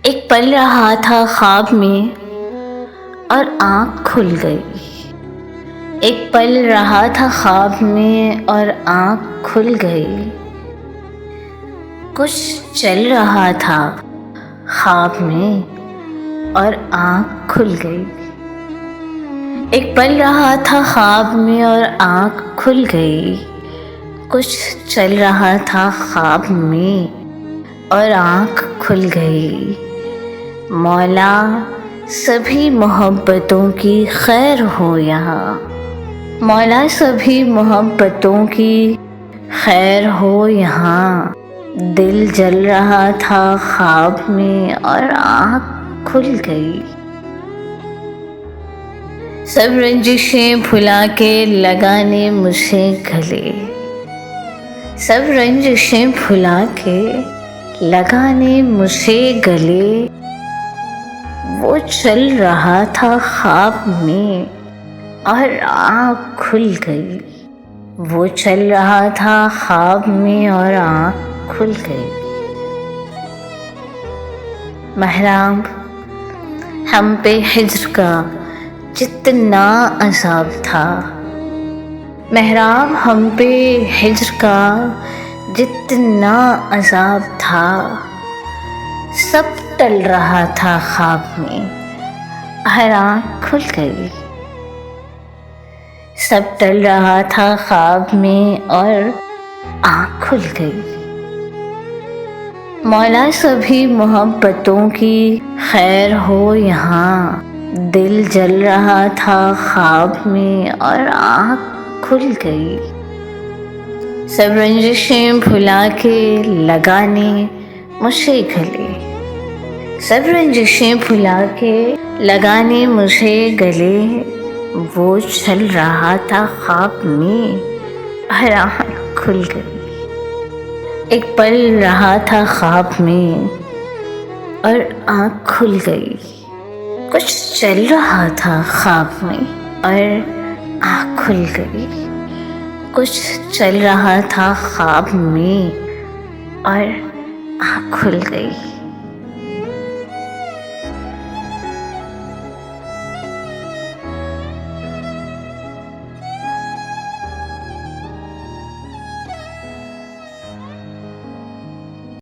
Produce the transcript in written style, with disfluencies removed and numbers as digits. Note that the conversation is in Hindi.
एक पल रहा था ख्वाब में और आँख खुल गई। एक पल रहा था ख्वाब में और आँख खुल गई। कुछ चल रहा था ख्वाब में और आँख खुल गई। एक पल रहा था ख्वाब में और आँख खुल गई। कुछ चल रहा था ख्वाब में और आँख खुल गई। मौला सभी मोहब्बतों की खैर हो यहाँ। मौला सभी मोहब्बतों की खैर हो यहाँ। दिल जल रहा था ख्वाब में और आँख खुल गई। सब रंजिशें भुला के लगाने मुझे गले। सब रंजिशें भुला के लगाने मुझे गले। वो चल रहा था ख्वाब में और आँख खुल गई। वो चल रहा था ख्वाब में और आँख खुल गई। महराम हम पे हिज्र का जितना अज़ाब था। महराम हम पे हिज्र का जितना अज़ाब था। सब टल रहा था ख्वाब में हर आँख खुल गई। सब टल रहा था ख्वाब में और आँख खुल गई। मौला सभी मोहब्बतों की खैर हो यहाँ। दिल जल रहा था ख्वाब में और आँख खुल गई। सब रंजिशें भुला के लगाने मुझे गले। सब रंजिशें भुला के लगाने मुझे गले। वो चल रहा था ख्वाब में और आँख खुल गई। एक पल रहा था ख्वाब में और आँख खुल गई। कुछ चल रहा था ख्वाब में और आँख खुल गई। कुछ चल रहा था ख्वाब में और आँख खुल गई।